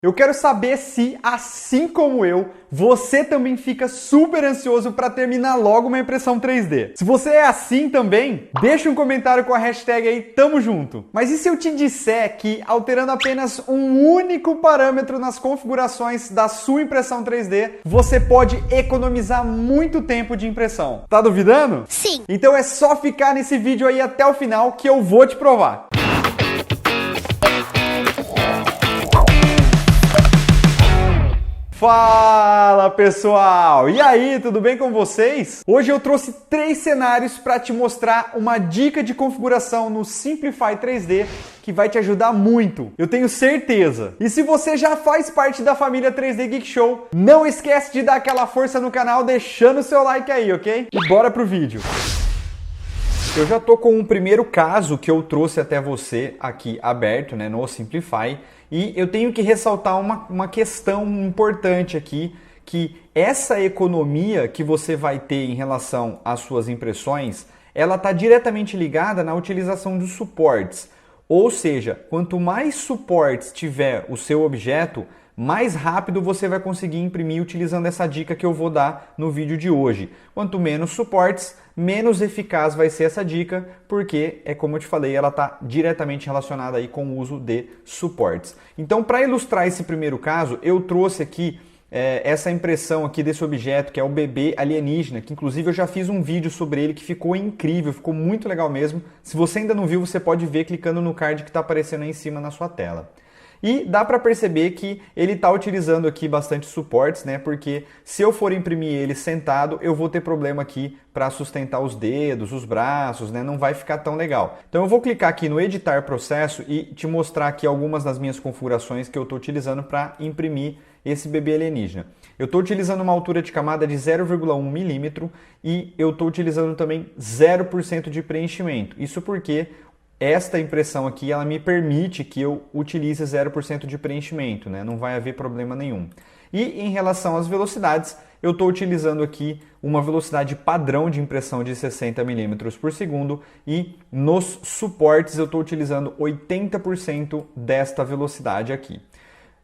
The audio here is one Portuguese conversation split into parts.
Eu quero saber se, assim como eu, você também fica super ansioso para terminar logo uma impressão 3D. Se você é assim também, deixa um comentário com a hashtag aí, tamo junto. Mas e se eu te disser que alterando apenas um único parâmetro nas configurações da sua impressão 3D, você pode economizar muito tempo de impressão? Tá duvidando? Sim. Então é só ficar nesse vídeo aí até o final que eu vou te provar. Fala pessoal! E aí, tudo bem com vocês? Hoje eu trouxe 3 cenários para te mostrar uma dica de configuração no Simplify 3D que vai te ajudar muito, eu tenho certeza. E se você já faz parte da família 3D Geek Show, não esquece de dar aquela força no canal deixando o seu like aí, ok? E bora pro vídeo! Eu já tô com um primeiro caso que eu trouxe até você aqui aberto, né, no Simplify, e eu tenho que ressaltar uma questão importante aqui, que essa economia que você vai ter em relação às suas impressões, ela está diretamente ligada na utilização dos suportes. Ou seja, quanto mais suportes tiver o seu objeto, mais rápido você vai conseguir imprimir utilizando essa dica que eu vou dar no vídeo de hoje. Quanto menos suportes, menos eficaz vai ser essa dica, porque, como eu te falei, ela está diretamente relacionada aí com o uso de suportes. Então, para ilustrar esse primeiro caso, eu trouxe aqui essa impressão aqui desse objeto, que é o bebê alienígena, que inclusive eu já fiz um vídeo sobre ele que ficou incrível, ficou muito legal mesmo. Se você ainda não viu, você pode ver clicando no card que está aparecendo aí em cima na sua tela. E dá para perceber que ele está utilizando aqui bastante suportes, né? Porque se eu for imprimir ele sentado, eu vou ter problema aqui para sustentar os dedos, os braços, né? Não vai ficar tão legal. Então eu vou clicar aqui no editar processo e te mostrar aqui algumas das minhas configurações que eu estou utilizando para imprimir esse bebê alienígena. Eu estou utilizando uma altura de camada de 0,1 milímetro e eu estou utilizando também 0% de preenchimento. Isso porque esta impressão aqui, ela me permite que eu utilize 0% de preenchimento, né? Não vai haver problema nenhum. E em relação às velocidades, eu estou utilizando aqui uma velocidade padrão de impressão de 60 milímetros por segundo e nos suportes eu estou utilizando 80% desta velocidade aqui.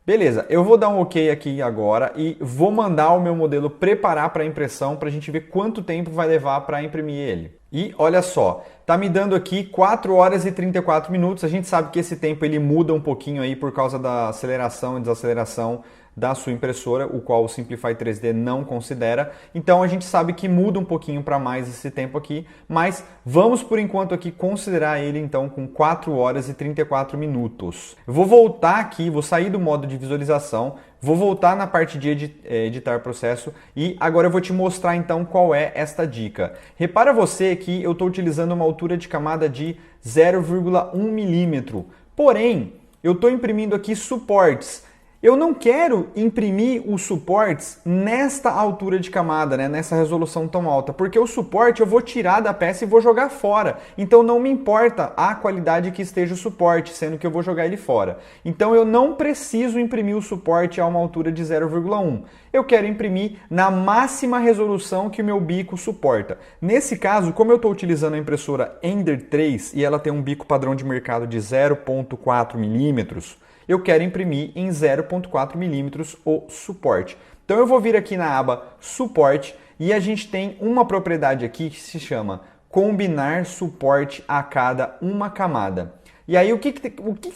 Beleza, eu vou dar um OK aqui agora e vou mandar o meu modelo preparar para impressão para a gente ver quanto tempo vai levar para imprimir ele. E olha só, tá me dando aqui 4 horas e 34 minutos. A gente sabe que esse tempo ele muda um pouquinho aí por causa da aceleração e desaceleração da sua impressora, o qual o Simplify 3D não considera. Então a gente sabe que muda um pouquinho para mais esse tempo aqui, mas vamos por enquanto aqui considerar ele então com 4 horas e 34 minutos. Eu vou voltar aqui, vou sair do modo de visualização, vou voltar na parte de editar processo e agora eu vou te mostrar então qual é esta dica. Repara você que eu estou utilizando uma altura de camada de 0,1 milímetro, porém eu estou imprimindo aqui suportes. Eu não quero imprimir os suportes nesta altura de camada, né, nessa resolução tão alta, porque o suporte eu vou tirar da peça e vou jogar fora. Então não me importa a qualidade que esteja o suporte, sendo que eu vou jogar ele fora. Então eu não preciso imprimir o suporte a uma altura de 0,1. Eu quero imprimir na máxima resolução que o meu bico suporta. Nesse caso, como eu estou utilizando a impressora Ender 3 e ela tem um bico padrão de mercado de 0,4 milímetros, eu quero imprimir em 0,4 milímetros o suporte. Então eu vou vir aqui na aba Suporte e a gente tem uma propriedade aqui que se chama Combinar Suporte a cada uma camada. E aí o que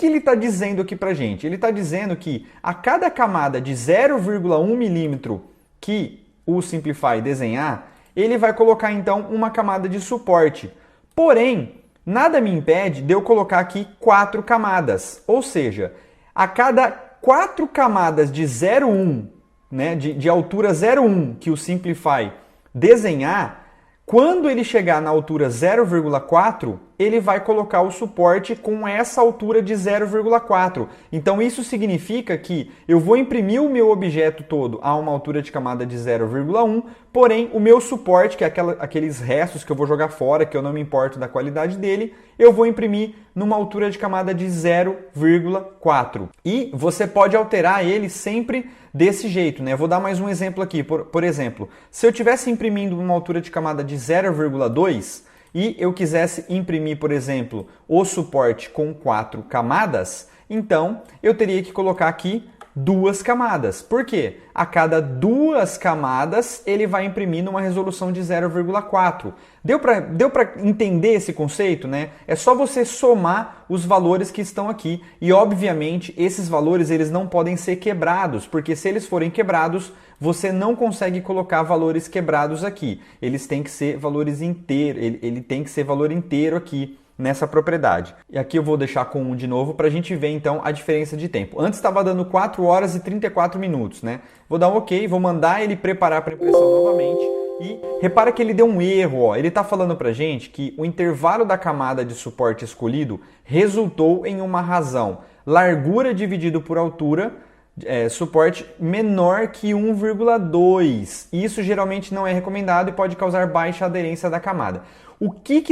ele está dizendo aqui pra gente? Ele está dizendo que a cada camada de 0,1 milímetro que o Simplify desenhar, ele vai colocar então uma camada de suporte. Porém, nada me impede de eu colocar aqui 4 camadas, ou seja, a cada 4 camadas de 0,1, né, de altura 0,1 que o Simplify desenhar, quando ele chegar na altura 0,4, ele vai colocar o suporte com essa altura de 0,4. Então isso significa que eu vou imprimir o meu objeto todo a uma altura de camada de 0,1, porém o meu suporte, que é aqueles restos que eu vou jogar fora, que eu não me importo da qualidade dele, eu vou imprimir numa altura de camada de 0,4. E você pode alterar ele sempre desse jeito, né? Eu vou dar mais um exemplo aqui. Por exemplo, se eu estivesse imprimindo uma altura de camada de 0,2 e eu quisesse imprimir, por exemplo, o suporte com 4 camadas, então eu teria que colocar aqui 2 camadas. Por quê? A cada 2 camadas ele vai imprimir numa resolução de 0,4. Deu para entender esse conceito, né? É só você somar os valores que estão aqui e, obviamente, esses valores eles não podem ser quebrados, porque se eles forem quebrados, você não consegue colocar valores quebrados aqui. Eles têm que ser valores inteiros, ele tem que ser valor inteiro aqui nessa propriedade. E aqui eu vou deixar com 1 de novo para a gente ver então a diferença de tempo. Antes estava dando 4 horas e 34 minutos, né? Vou dar um OK, vou mandar ele preparar para impressão novamente e repara que ele deu um erro, ó. Ele está falando para a gente que o intervalo da camada de suporte escolhido resultou em uma razão largura dividido por altura, suporte menor que 1,2. Isso geralmente não é recomendado e pode causar baixa aderência da camada. O que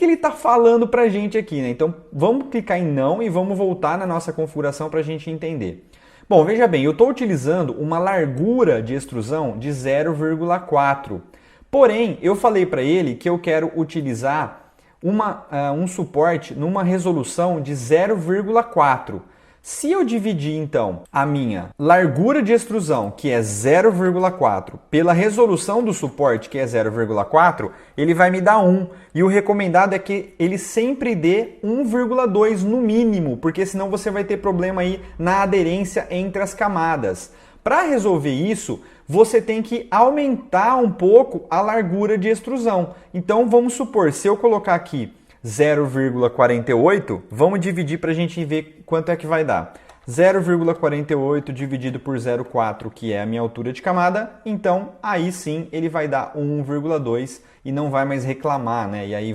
ele está falando para a gente aqui, né? Então vamos clicar em não e vamos voltar na nossa configuração para a gente entender. Bom, veja bem, eu estou utilizando uma largura de extrusão de 0,4. Porém, eu falei para ele que eu quero utilizar um suporte numa resolução de 0,4. Se eu dividir, então, a minha largura de extrusão, que é 0,4, pela resolução do suporte, que é 0,4, ele vai me dar 1. E o recomendado é que ele sempre dê 1,2 no mínimo, porque senão você vai ter problema aí na aderência entre as camadas. Para resolver isso, você tem que aumentar um pouco a largura de extrusão. Então, vamos supor, se eu colocar aqui 0,48, vamos dividir para a gente ver quanto é que vai dar. 0,48 dividido por 0,4, que é a minha altura de camada, então aí sim ele vai dar 1,2 e não vai mais reclamar, né? E aí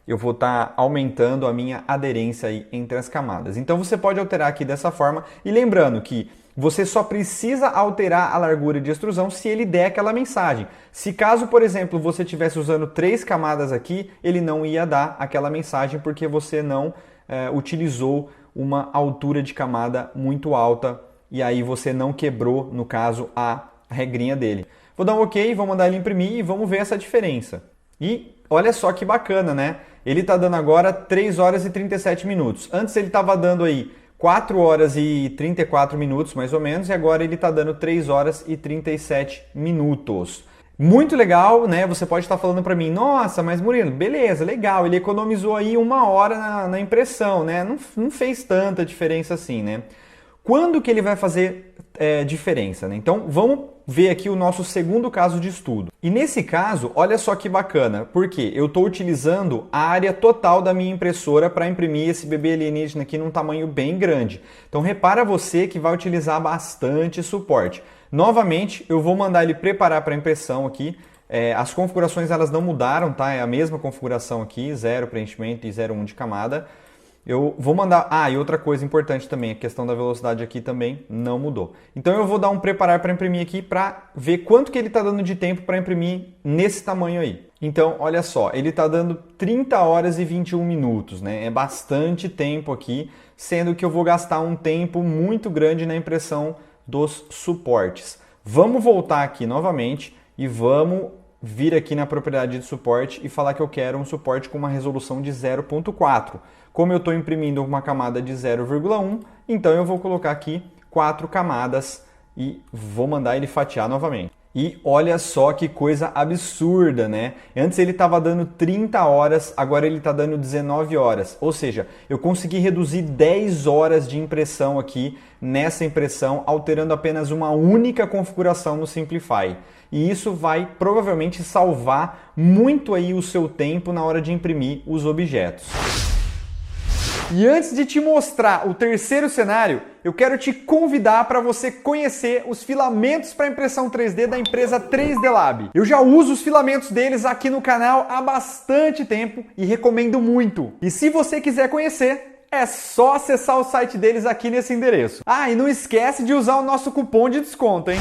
eu vou estar aumentando a minha aderência aí entre as camadas. Então você pode alterar aqui dessa forma e lembrando que você só precisa alterar a largura de extrusão se ele der aquela mensagem. Se caso, por exemplo, você estivesse usando 3 camadas aqui, ele não ia dar aquela mensagem porque você não utilizou uma altura de camada muito alta e aí você não quebrou, no caso, a regrinha dele. Vou dar um OK, vou mandar ele imprimir e vamos ver essa diferença. E olha só que bacana, né? Ele está dando agora 3 horas e 37 minutos. Antes ele estava dando aí 4 horas e 34 minutos, mais ou menos, e agora ele está dando 3 horas e 37 minutos. Muito legal, né? Você pode estar falando para mim, nossa, mas Murilo, beleza, legal, ele economizou aí 1 hora na impressão, né? Não fez tanta diferença assim, né? Quando que ele vai fazer diferença, né? Então, vamos ver aqui o nosso segundo caso de estudo. E nesse caso, olha só que bacana, porque eu estou utilizando a área total da minha impressora para imprimir esse bebê alienígena aqui num tamanho bem grande. Então, repara você que vai utilizar bastante suporte. Novamente, eu vou mandar ele preparar para impressão aqui. As configurações elas não mudaram, tá? É a mesma configuração aqui, 0 preenchimento e 0,1 de camada. Eu vou mandar... e outra coisa importante também, a questão da velocidade aqui também não mudou. Então eu vou dar um preparar para imprimir aqui para ver quanto que ele está dando de tempo para imprimir nesse tamanho aí. Então, olha só, ele está dando 30 horas e 21 minutos, né? É bastante tempo aqui, sendo que eu vou gastar um tempo muito grande na impressão dos suportes. Vamos voltar aqui novamente e vamos vir aqui na propriedade de suporte e falar que eu quero um suporte com uma resolução de 0,4. Como eu estou imprimindo uma camada de 0,1, então eu vou colocar aqui 4 camadas e vou mandar ele fatiar novamente. E olha só que coisa absurda, né? Antes ele estava dando 30 horas, agora ele está dando 19 horas. Ou seja, eu consegui reduzir 10 horas de impressão aqui nessa impressão, alterando apenas uma única configuração no Simplify. E isso vai provavelmente salvar muito aí o seu tempo na hora de imprimir os objetos. E antes de te mostrar o terceiro cenário, eu quero te convidar para você conhecer os filamentos para impressão 3D da empresa 3D Lab. Eu já uso os filamentos deles aqui no canal há bastante tempo e recomendo muito. E se você quiser conhecer, é só acessar o site deles aqui nesse endereço. E não esquece de usar o nosso cupom de desconto, hein?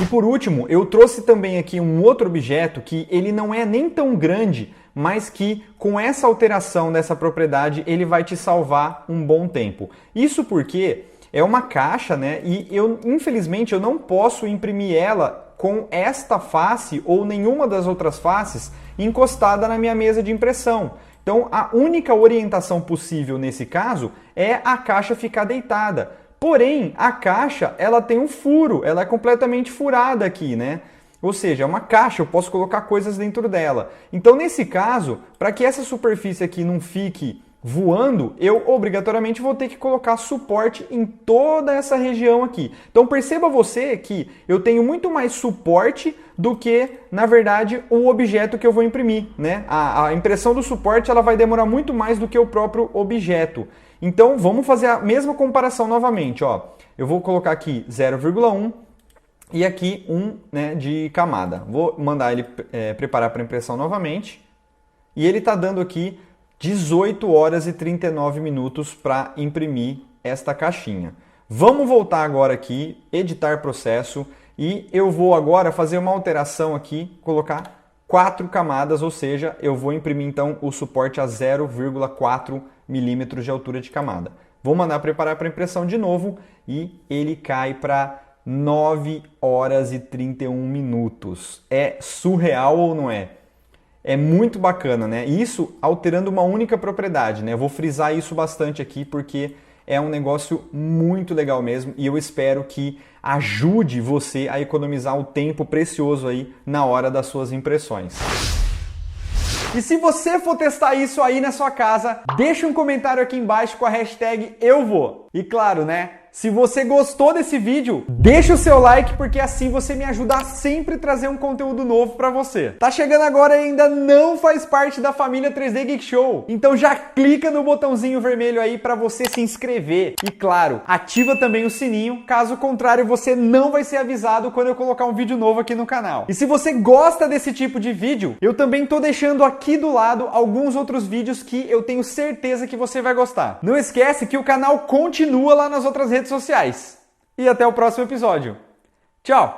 E por último, eu trouxe também aqui um outro objeto que ele não é nem tão grande, mas que com essa alteração dessa propriedade ele vai te salvar um bom tempo. Isso porque é uma caixa, né? E infelizmente eu não posso imprimir ela com esta face ou nenhuma das outras faces encostada na minha mesa de impressão. Então a única orientação possível nesse caso é a caixa ficar deitada. Porém, a caixa, ela tem um furo, ela é completamente furada aqui, né? Ou seja, é uma caixa, eu posso colocar coisas dentro dela. Então, nesse caso, para que essa superfície aqui não fique voando, eu obrigatoriamente vou ter que colocar suporte em toda essa região aqui. Então perceba você que eu tenho muito mais suporte do que, na verdade, o objeto que eu vou imprimir, né? A impressão do suporte ela vai demorar muito mais do que o próprio objeto. Então vamos fazer a mesma comparação novamente. Ó. Eu vou colocar aqui 0,1 e aqui 1, né, de camada. Vou mandar ele preparar para impressão novamente. E ele está dando aqui 18 horas e 39 minutos para imprimir esta caixinha. Vamos voltar agora aqui, editar processo, e eu vou agora fazer uma alteração aqui, colocar 4 camadas, ou seja, eu vou imprimir então o suporte a 0,4 milímetros de altura de camada. Vou mandar preparar para impressão de novo e ele cai para 9 horas e 31 minutos. É surreal ou não é? É muito bacana, né? Isso alterando uma única propriedade, né? Eu vou frisar isso bastante aqui porque é um negócio muito legal mesmo e eu espero que ajude você a economizar o tempo precioso aí na hora das suas impressões. E se você for testar isso aí na sua casa, deixa um comentário aqui embaixo com a hashtag #EuVou. E claro, né? Se você gostou desse vídeo, deixa o seu like porque assim você me ajuda a sempre trazer um conteúdo novo para você. Tá chegando agora e ainda não faz parte da família 3D Geek Show? Então já clica no botãozinho vermelho aí para você se inscrever. E claro, ativa também o sininho, caso contrário você não vai ser avisado quando eu colocar um vídeo novo aqui no canal. E se você gosta desse tipo de vídeo, eu também tô deixando aqui do lado alguns outros vídeos que eu tenho certeza que você vai gostar. Não esquece que o canal continua lá nas outras redes sociais. E até o próximo episódio. Tchau!